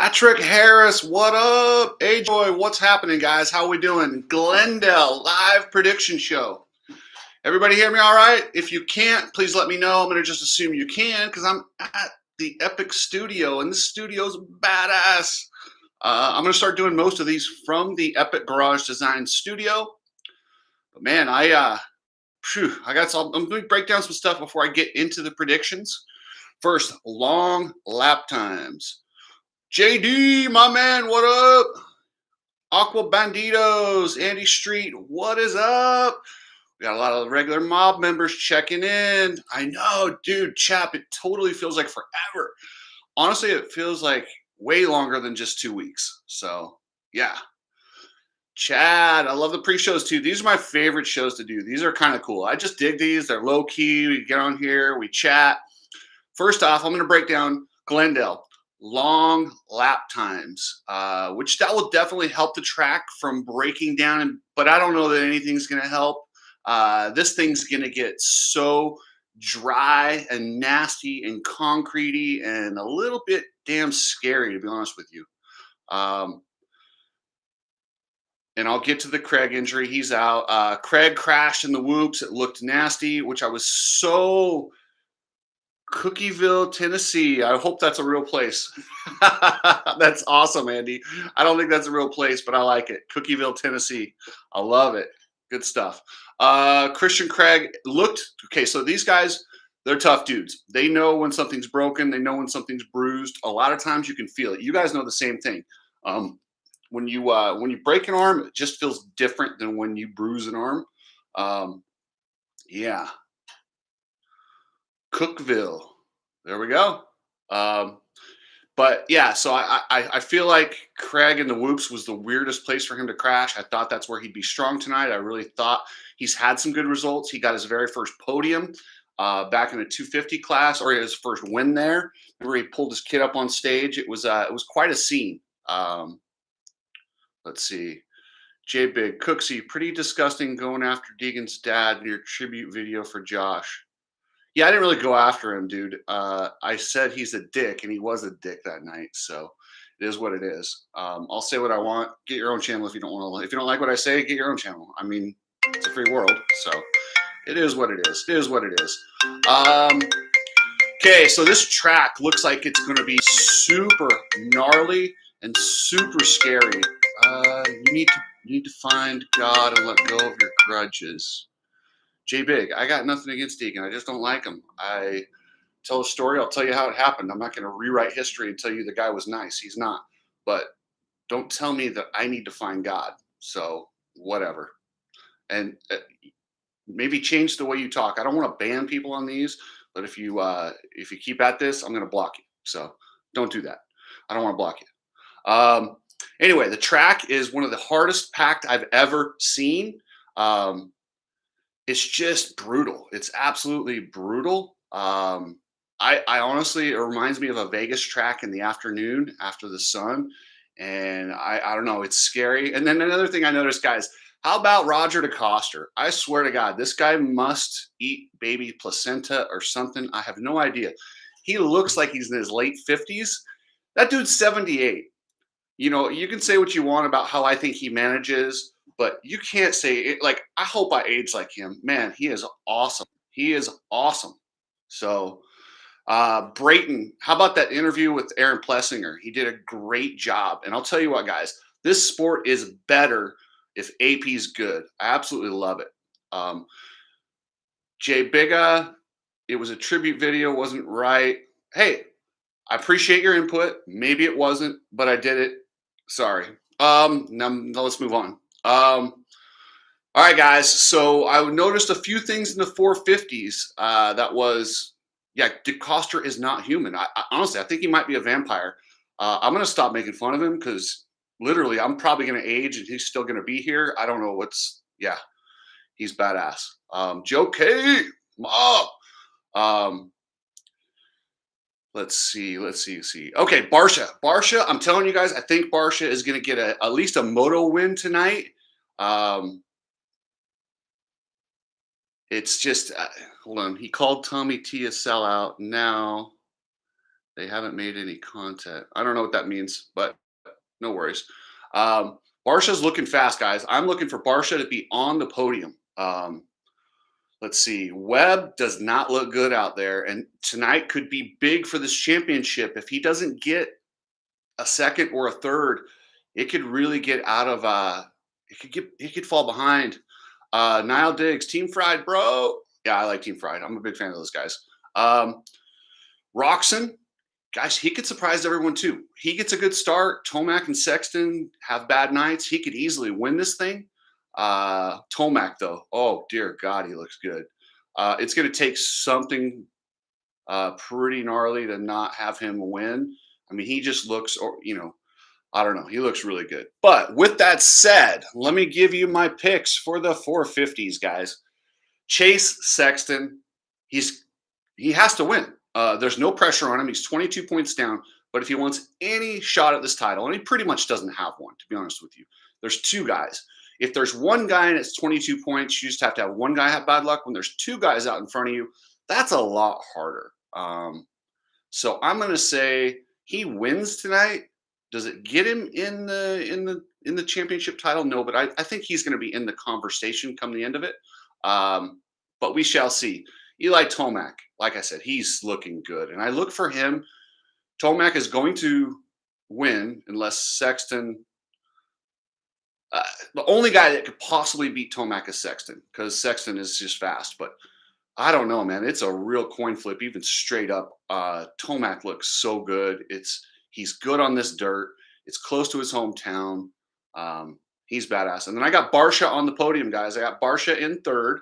Patrick Harris, what up? Hey, Joy, what's happening, guys? How we doing? Glendale live prediction show. Everybody hear me all right? If you can't, please let me know. I'm going to just assume you can because I'm at the Epic Studio, and this studio's badass. I'm going to start doing most of these from the Epic Garage Design Studio. But man, I got some. I'm going to break down some stuff before I get into the predictions. First, long lap times. JD, my man, what up? Aqua Banditos, Andy Street, what is up? We got a lot of regular mob members checking in. I know, dude, Chap, it totally feels like forever. Honestly, it feels like way longer than just 2 weeks. So, yeah. Chad, I love the pre-shows too. These are my favorite shows to do. These are kind of cool. I just dig these. They're low key. We get on here, we chat. First off, I'm going to break down Glendale. Long lap times, which that will definitely help the track from breaking down. But I don't know that anything's going to help. This thing's going to get so dry and nasty and concretey and a little bit damn scary, to be honest with you. And I'll get to the Craig injury. He's out. Craig crashed in the whoops. It looked nasty, which I was so... Cookieville, Tennessee. I hope that's a real place. That's awesome, Andy. I don't think that's a real place, but I like it. Cookieville, Tennessee. I love it. Good stuff. Christian Craig looked okay. So these guys, they're tough dudes. They know when something's broken. They know when something's bruised. A lot of times you can feel it. You guys know the same thing. When you break an arm, it just feels different than when you bruise an arm. Yeah. Cookville. There we go. But yeah, so I feel like Craig in the whoops was the weirdest place for him to crash. I thought that's where he'd be strong tonight. I really thought he's had some good results. He got his very first podium back in the 250 class, or his first win there. Remember, he pulled his kid up on stage. It was quite a scene. Let's see. J Big Cooksy, pretty disgusting going after Deegan's dad in your tribute video for Josh. Yeah, I didn't really go after him, dude. I said he's a dick, and he was a dick that night. So it is what it is. I'll say what I want. Get your own channel if you don't want to. If you don't like what I say, get your own channel. I mean, it's a free world, so it is what it is. It is what it is. Okay, so this track looks like it's going to be super gnarly and super scary. You need to find God and let go of your grudges. J Big, I got nothing against Deegan. I just don't like him. I tell a story. I'll tell you how it happened. I'm not going to rewrite history and tell you the guy was nice. He's not. But don't tell me that I need to find God. So whatever. And maybe change the way you talk. I don't want to ban people on these, but if you keep at this, I'm going to block you. So don't do that. I don't want to block you. Anyway, the track is one of the hardest packed I've ever seen. It's just brutal. It's absolutely brutal. I honestly, it reminds me of a Vegas track in the afternoon after the sun. And I don't know, it's scary. And then another thing I noticed, guys, how about Roger DeCoster? I swear to God, this guy must eat baby placenta or something. I have no idea. He looks like he's in his late 50s. That dude's 78. You know, you can say what you want about how I think he manages, but you can't say it. Like, I hope I age like him. Man, he is awesome. He is awesome. So, Brayton, how about that interview with Aaron Plessinger? He did a great job. And I'll tell you what, guys, this sport is better if AP's good. I absolutely love it. Jay Biga, it was a tribute video, wasn't right. Hey, I appreciate your input. Maybe it wasn't, but I did it. Sorry. Now let's move on. All right, guys. So I noticed a few things in the 450s that was, yeah, DeCoster is not human. Honestly, I think he might be a vampire. I'm going to stop making fun of him because literally I'm probably going to age and he's still going to be here. I don't know yeah, he's badass. Joe K. Let's see. Okay, Barsha, I'm telling you guys, I think Barsha is going to get at least a moto win tonight. It's just, hold on. He called Tommy T a sellout. Now They haven't made any content. I don't know what that means, but no worries. Barsha's looking fast, guys. I'm looking for Barsha to be on the podium. Let's see. Webb does not look good out there, and tonight could be big for this championship. If he doesn't get a second or a third, it could really get out of. It could fall behind. Nile Diggs, Team Fried, bro. Yeah, I like Team Fried. I'm a big fan of those guys. Roxon, guys, he could surprise everyone too. He gets a good start. Tomac and Sexton have bad nights. He could easily win this thing. Tomac, though, oh dear God, he looks good. It's going to take something pretty gnarly to not have him win. I mean, he just looks, or I don't know. He looks really good. But with that said, let me give you my picks for the 450s, guys. Chase Sexton, he has to win. There's no pressure on him. He's 22 points down. But if he wants any shot at this title, and he pretty much doesn't have one, to be honest with you, there's two guys. If there's one guy and it's 22 points, you just have to have one guy have bad luck. When there's two guys out in front of you, that's a lot harder. So I'm going to say he wins tonight. Does it get him in the championship title? No, but I think he's going to be in the conversation come the end of it. But we shall see. Eli Tomac, like I said, he's looking good, and I look for him. Tomac is going to win unless Sexton. The only guy that could possibly beat Tomac is Sexton, because Sexton is just fast. But I don't know, man. It's a real coin flip, even straight up. Tomac looks so good. He's good on this dirt. It's close to his hometown. He's badass. And then I got Barsha on the podium, guys. I got Barsha in third.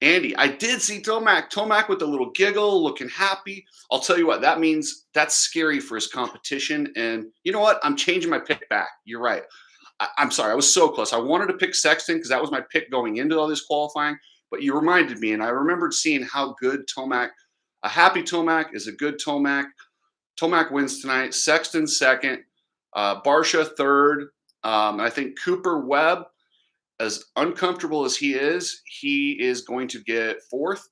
Andy, I did see Tomac. Tomac with a little giggle, looking happy. I'll tell you what, that means that's scary for his competition. And you know what? I'm changing my pick back. You're right. I'm sorry. I was so close. I wanted to pick Sexton because that was my pick going into all this qualifying. But you reminded me, and I remembered seeing how good Tomac, a happy Tomac is a good Tomac. Tomac wins tonight. Sexton second. Barsha third. I think Cooper Webb, as uncomfortable as he is going to get fourth.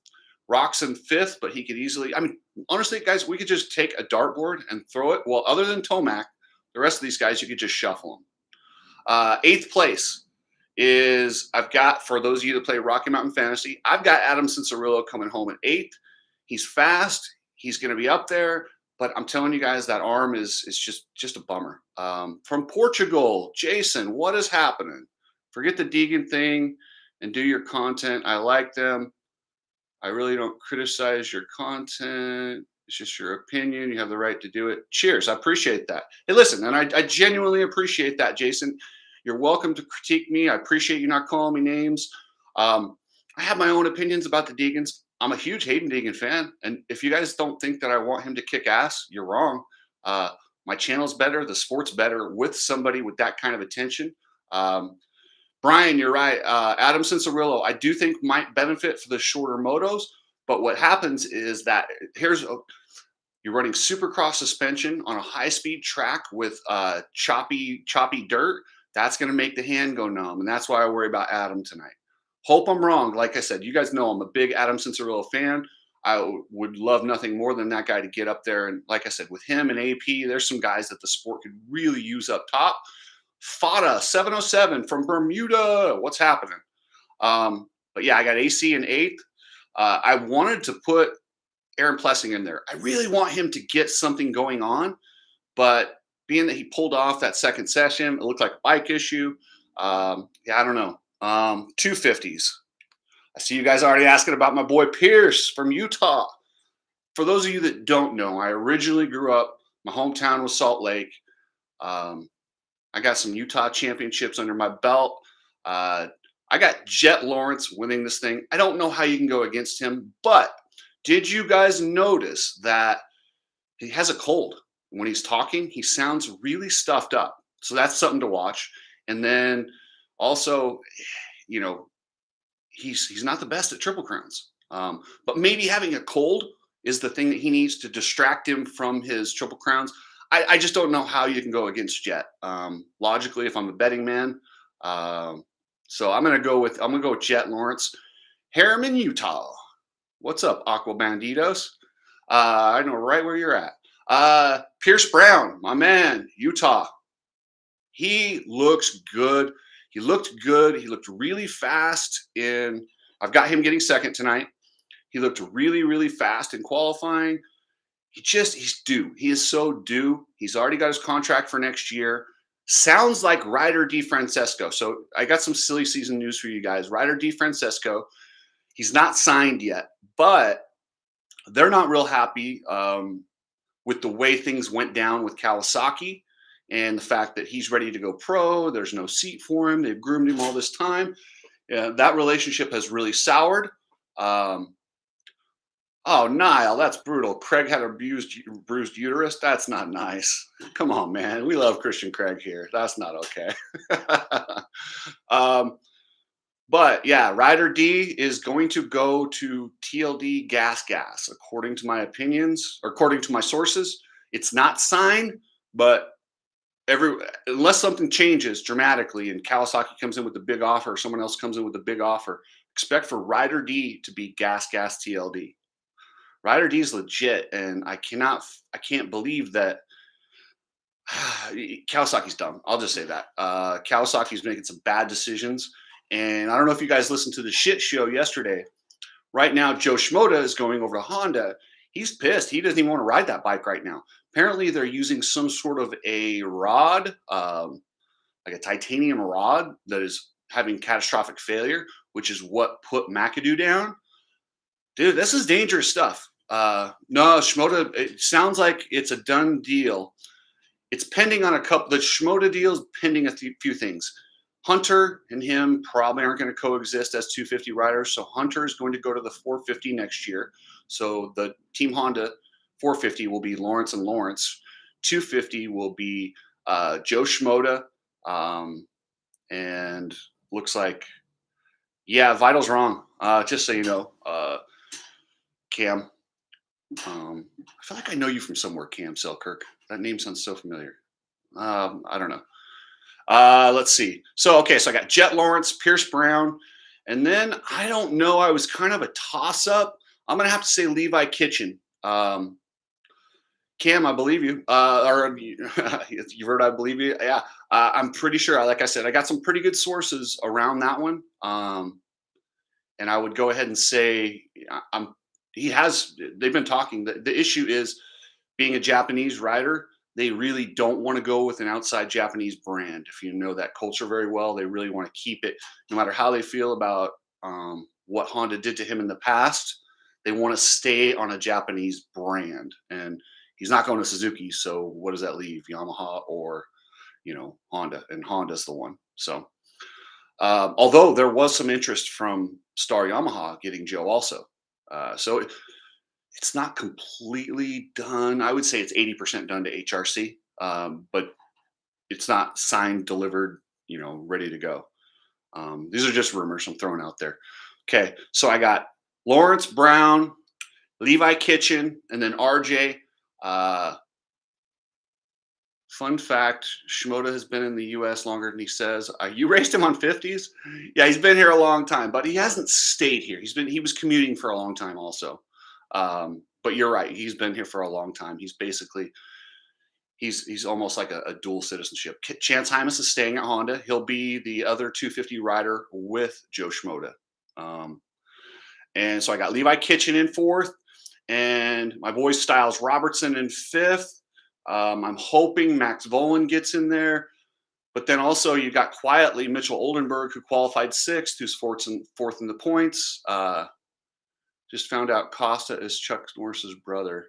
Roxon fifth, but he could easily. I mean, honestly, guys, we could just take a dartboard and throw it. Well, other than Tomac, the rest of these guys, you could just shuffle them. Eighth place is, I've got, for those of you that play Rocky Mountain Fantasy, I've got Adam Cincerillo coming home at eighth. He's fast. He's going to be up there. But I'm telling you guys, that arm is just a bummer. From Portugal, Jason, what is happening? Forget the Deegan thing and do your content. I like them. I really don't criticize your content. It's just your opinion. You have the right to do it. Cheers. I appreciate that. Hey, listen, and I genuinely appreciate that, Jason. You're welcome to critique me. I appreciate you not calling me names. I have my own opinions about the Deegans. I'm a huge Hayden Deegan fan. And if you guys don't think that I want him to kick ass, you're wrong. My channel's better. The sport's better with somebody with that kind of attention. Brian, you're right. Adam Cincerillo, I do think might benefit for the shorter motos. But what happens is that you're running Supercross suspension on a high-speed track with choppy dirt. That's going to make the hand go numb, and that's why I worry about Adam tonight. Hope I'm wrong. Like I said, you guys know I'm a big Adam Cincerillo fan. I would love nothing more than that guy to get up there. And like I said, with him and AP, there's some guys that the sport could really use up top. Fada 707 from Bermuda. What's happening? But yeah, I got AC in eighth. I wanted to put Aaron Plessing in there. I really want him to get something going on, but being that he pulled off that second session, it looked like a bike issue. Yeah, I don't know. 250s. I see you guys already asking about my boy Pierce from Utah. For those of you that don't know, I originally grew up, my hometown was Salt Lake. I got some Utah championships under my belt. I got Jet Lawrence winning this thing. I don't know how you can go against him, but did you guys notice that he has a cold? When he's talking, he sounds really stuffed up. So that's something to watch. And then also, he's not the best at Triple Crowns. But maybe having a cold is the thing that he needs to distract him from his Triple Crowns. I just don't know how you can go against Jet. Logically, if I'm a betting man. So I'm gonna go with Jet Lawrence. Harriman, Utah. What's up, Aqua Banditos? I know right where you're at. Pierce Brown, my man, Utah. He looks good. He looked good. He looked really fast in. I've got him getting second tonight. He looked really, really fast in qualifying. He's due. He is so due. He's already got his contract for next year. Sounds like Ryder DiFrancesco. So I got some silly season news for you guys. Ryder DiFrancesco, he's not signed yet, but they're not real happy with the way things went down with Kawasaki and the fact that he's ready to go pro. There's no seat for him. They've groomed him all this time. That relationship has really soured. Um, Oh, Niall, that's brutal. Craig had a bruised uterus. That's not nice. Come on, man. We love Christian Craig here. That's not okay. um, but yeah, Ryder D is going to go to TLD Gas, according to my opinions, or according to my sources. It's not signed, but every unless something changes dramatically and Kawasaki comes in with a big offer, or someone else comes in with a big offer, expect for Ryder D to be Gas TLD. Ryder D is legit, and I can't believe that Kawasaki's dumb. I'll just say that Kawasaki's making some bad decisions, and I don't know if you guys listened to the shit show yesterday. Right now, Joe Schmoda is going over to Honda. He's pissed. He doesn't even want to ride that bike right now. Apparently, they're using some sort of a rod, like a titanium rod, that is having catastrophic failure, which is what put McAdoo down. Dude, this is dangerous stuff. No, Schmoda, it sounds like it's a done deal. It's pending on a couple. The Schmoda deal is pending a few things. Hunter and him probably aren't going to coexist as 250 riders. So Hunter is going to go to the 450 next year. So the Team Honda 450 will be Lawrence and Lawrence. 250 will be Joe Schmoda. And looks like, yeah, Vital's wrong. Just so you know, Cam. I feel like I know you from somewhere, Cam Selkirk. That name sounds so familiar. I don't know. Let's see. So, okay, so I got Jet Lawrence, Pierce Brown, and then I don't know. I was kind of a toss up. I'm going to have to say Levi Kitchen. Cam, I believe you. Or you heard I believe you. Yeah, I'm pretty sure. Like I said, I got some pretty good sources around that one. And I would go ahead and say I'm they've been talking. The issue is being a Japanese rider, they really don't want to go with an outside Japanese brand. If you know that culture very well, they really want to keep it, no matter how they feel about what Honda did to him in the past. They want to stay on a Japanese brand, and he's not going to Suzuki. So what does that leave? Yamaha or Honda, and Honda's the one. So although there was some interest from Star Yamaha getting Joe also. So it's not completely done. I would say it's 80% done to HRC, but it's not signed, delivered, ready to go. These are just rumors I'm throwing out there. Okay, so I got Lawrence Brown, Levi Kitchen, and then RJ. Fun fact: Shimoda has been in the U.S. longer than he says. You raced him on 50s? Yeah, he's been here a long time, but he hasn't stayed here. He was commuting for a long time also. But you're right; he's been here for a long time. He's almost like a dual citizenship. Chance Hymas is staying at Honda. He'll be the other 250 rider with Joe Shimoda. And so I got Levi Kitchen in fourth, and my boy Styles Robertson in fifth. I'm hoping Max Volan gets in there. But then also you got quietly Mitchell Oldenburg, who qualified sixth, who's fourth in the points. Just found out Costa is Chuck Norris's brother.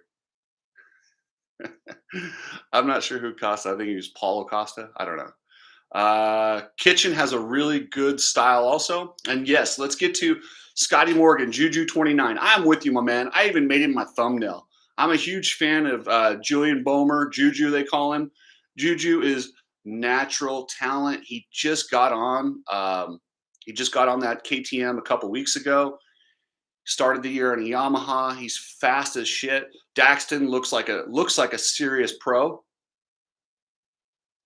I'm not sure who Costa. I think he was Paulo Costa. I don't know. Kitchen has a really good style also. And yes, let's get to Scotty Morgan, Juju 29. I'm with you, my man. I even made him my thumbnail. I'm a huge fan of Julian Bomer, Juju they call him. Juju is natural talent. He just got on. He just got on that KTM a couple weeks ago. Started the year in a Yamaha. He's fast as shit. Daxton looks like a serious pro.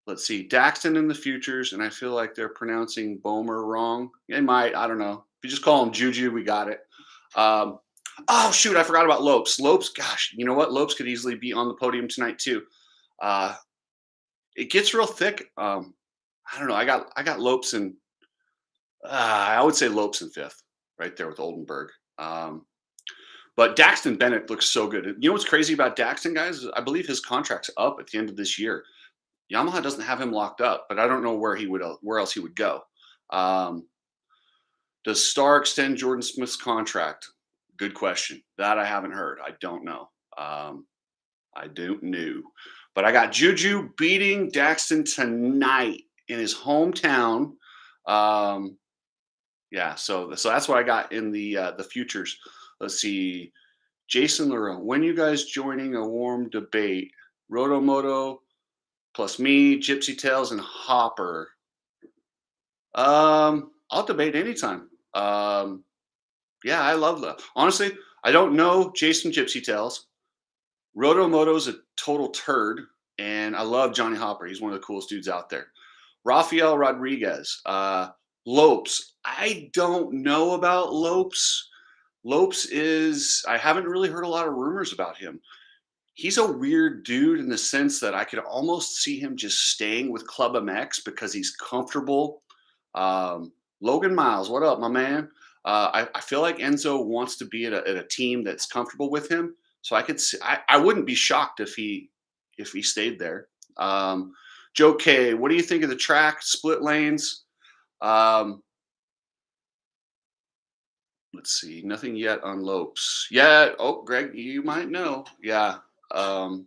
Let's see, Daxton in the futures, and I feel like they're pronouncing Bomer wrong. They might. I don't know. If you just call him Juju, we got it. Oh shoot, I forgot about Lopes. Lopes, gosh, you know what? Lopes could easily be on the podium tonight too. Uh, it gets real thick. I don't know. I got Lopes and I would say Lopes in fifth, right there with Oldenburg. Um, but Daxton Bennett looks so good. You know what's crazy about Daxton, guys? I believe his contract's up at the end of this year. Yamaha doesn't have him locked up, but I don't know where else he would go. Um, does Star extend Jordan Smith's contract? Good question. That I haven't heard. I don't know. Um, I don't know. But I got Juju beating Daxton tonight in his hometown. Um, yeah, so that's what I got in the futures. Let's see. Jason Leroux, when you guys joining a warm debate? Rotomoto plus me, Gypsy Tales, and Hopper. I'll debate anytime. Yeah, I love that. Honestly, I don't know Jason Gypsy Tales. Rotomoto's a total turd, and I love Johnny Hopper. He's one of the coolest dudes out there. Rafael Rodriguez, Lopes. I don't know about Lopes. Lopes is, I haven't really heard a lot of rumors about him. He's a weird dude in the sense that I could almost see him just staying with Club MX because he's comfortable. Logan Miles, what up, my man? I feel like Enzo wants to be at a team that's comfortable with him. So I could see, I wouldn't be shocked if he stayed there. Joe K, what do you think of the track split lanes? Um, let's see, nothing yet on Lopes. Yeah. Oh, Greg, you might know. Yeah. Um,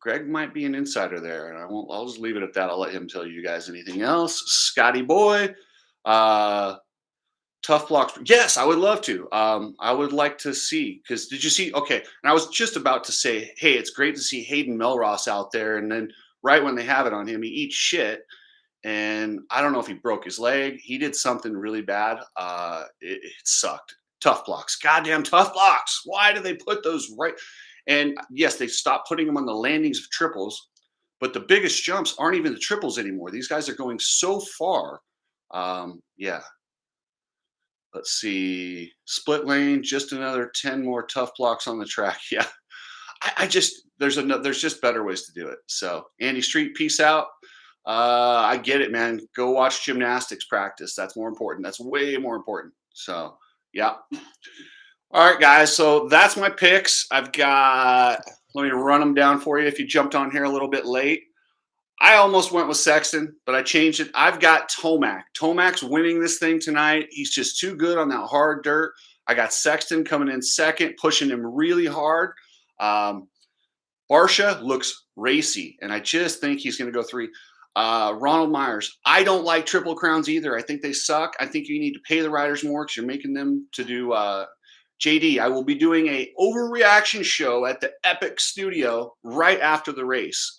Greg might be an insider there, and I won't. I'll just leave it at that. I'll let him tell you guys anything else. Scotty boy, uh, tough blocks. Yes, I would love to. I would like to see because did you see? Okay, and I was just about to say, hey, it's great to see Hayden Melross out there, and then right when they have it on him, he eats shit. And I don't know if he broke his leg. He did something really bad. It sucked. Tough blocks. Goddamn tough blocks. Why do they put those right? And yes, they stopped putting them on the landings of triples, but the biggest jumps aren't even the triples anymore. These guys are going so far. Yeah. Let's see. Split lane, just another 10 more tough blocks on the track. Yeah. I just there's just better ways to do it. So Andy Street, peace out. I get it, man. Go watch gymnastics practice. That's more important. That's way more important. So yeah. All right, guys. So that's my picks. I've got. Let me run them down for you. If you jumped on here a little bit late, I almost went with Sexton, but I changed it. I've got Tomac. Tomac's winning this thing tonight. He's just too good on that hard dirt. I got Sexton coming in second, pushing him really hard. Um, Barsha looks racy, and I just think he's going to go three. Ronald Myers. I don't like triple crowns either. I think they suck. I think you need to pay the riders more because you're making them to do. JD, I will be doing a overreaction show at the Epic Studio right after the race.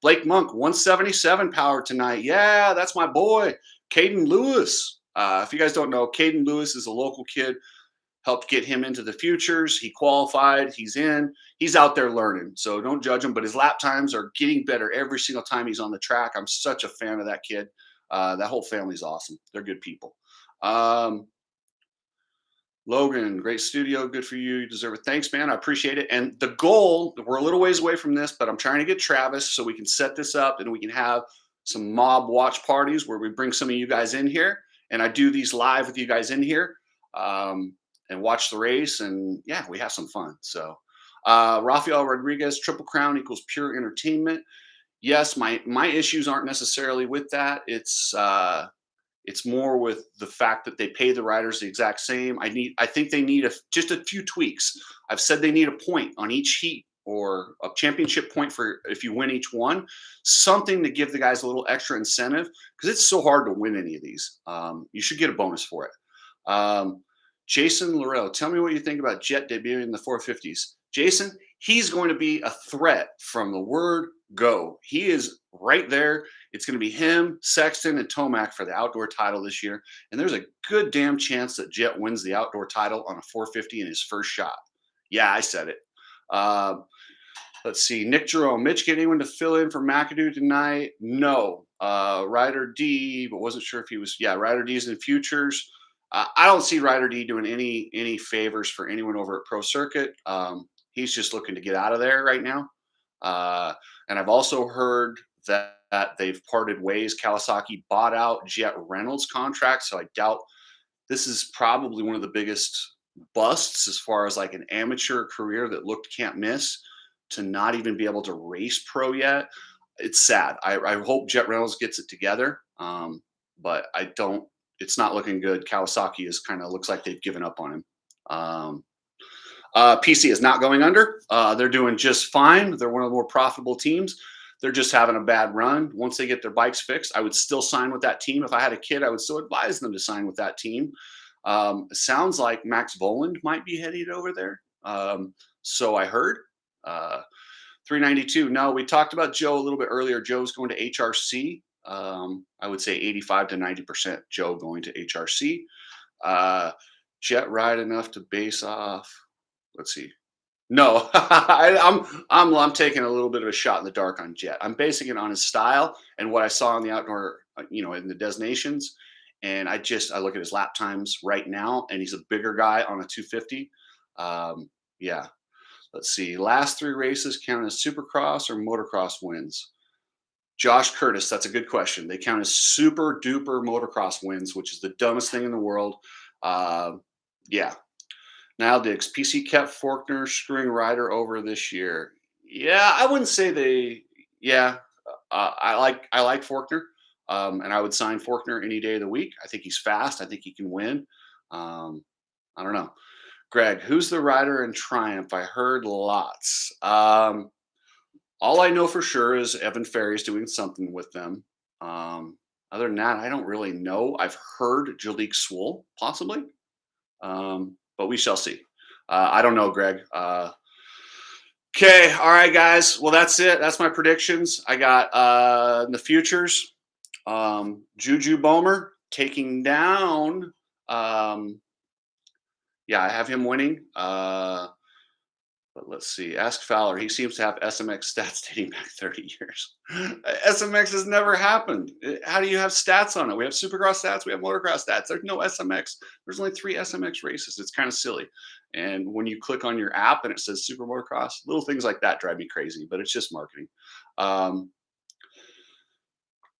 Blake Monk, 177 power tonight. Yeah, that's my boy, Caden Lewis. If you guys don't know, Caden Lewis is a local kid. Helped get him into the futures. He qualified. He's in. He's out there learning. So don't judge him. But his lap times are getting better every single time he's on the track. I'm such a fan of that kid. That whole family's awesome. They're good people. Logan, great studio. Good for you. You deserve it. Thanks, man. I appreciate it. And the goal, we're a little ways away from this, but I'm trying to get Travis so we can set this up and we can have some mob watch parties where we bring some of you guys in here. And I do these live with you guys in here. And watch the race, and yeah, we have some fun. So, Rafael Rodriguez, Triple Crown equals pure entertainment. Yes, my issues aren't necessarily with that. It's more with the fact that they pay the riders the exact same. I think they need just a few tweaks. I've said they need a point on each heat or a championship point for if you win each one, something to give the guys a little extra incentive because it's so hard to win any of these. You should get a bonus for it. Jason Laurel, tell me what you think about Jet debuting in the 450s. Jason, he's going to be a threat from the word go. He is right there. It's going to be him, Sexton, and Tomac for the outdoor title this year. And there's a good damn chance that Jet wins the outdoor title on a 450 in his first shot. Yeah, I said it. Let's see. Nick Jerome, Mitch, get anyone to fill in for McAdoo tonight? No. Ryder D, but wasn't sure if he was. Yeah, Ryder D is in futures. I don't see Ryder D doing any favors for anyone over at Pro Circuit. He's just looking to get out of there right now. Uh, and I've also heard that they've parted ways. Kawasaki bought out Jet Reynolds' contract, so I doubt this is probably one of the biggest busts as far as like an amateur career that looked can't miss to not even be able to race pro yet. It's sad. I hope Jet Reynolds gets it together, but I don't. It's not looking good. Kawasaki is kind of looks like they've given up on him. Um, PC is not going under. They're doing just fine. They're one of the more profitable teams. They're just having a bad run. Once they get their bikes fixed, I would still sign with that team. If I had a kid, I would still advise them to sign with that team. It sounds like Max Voland might be headed over there. So I heard. 392. No, we talked about Joe a little bit earlier. Joe's going to HRC. I would say 85 to 90% Joe going to HRC. Jet ride enough to base off. Let's see. No, I'm taking a little bit of a shot in the dark on Jet. I'm basing it on his style and what I saw in the outdoor, in the designations. And I look at his lap times right now, and he's a bigger guy on a 250. Yeah. Let's see. Last 3 races count as Supercross or motocross wins. Josh Curtis, that's a good question. They count as super duper motocross wins, which is the dumbest thing in the world. Yeah. Now Diggs, PC kept Faulkner screwing Ryder over this year. Yeah, I wouldn't say they. Yeah, I like Faulkner, and I would sign Faulkner any day of the week. I think he's fast. I think he can win. I don't know. Greg, who's the rider in Triumph? I heard lots. All I know for sure is Evan Ferry's doing something with them. Other than that, I don't really know. I've heard Jalik Swool, possibly. But we shall see. I don't know, Greg. Okay, all right, guys. Well, that's it. That's my predictions. I got in the futures, Juju Bomer taking down. Yeah, I have him winning. But let's see. Ask Fowler. He seems to have SMX stats dating back 30 years. SMX has never happened. How do you have stats on it? We have Supercross stats. We have motocross stats. There's no SMX. There's only 3 SMX races. It's kind of silly. And when you click on your app and it says Super Motocross, little things like that drive me crazy, but it's just marketing.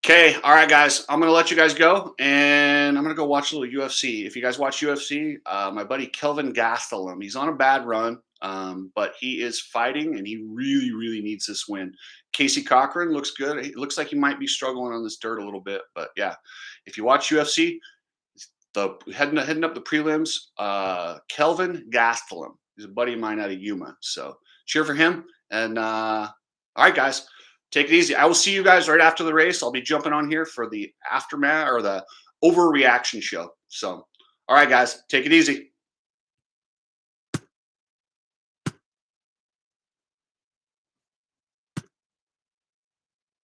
Okay, all right, guys. I'm gonna let you guys go, and I'm gonna go watch a little UFC. If you guys watch UFC, my buddy Kelvin Gastelum, he's on a bad run, but he is fighting, and he really, really needs this win. Casey Cochran looks good. It looks like he might be struggling on this dirt a little bit, but yeah, if you watch UFC, the heading up the prelims, Kelvin Gastelum, he's a buddy of mine out of Yuma, so cheer for him. And all right, guys. Take it easy. I will see you guys right after the race. I'll be jumping on here for the aftermath or the overreaction show. So, all right, guys, take it easy.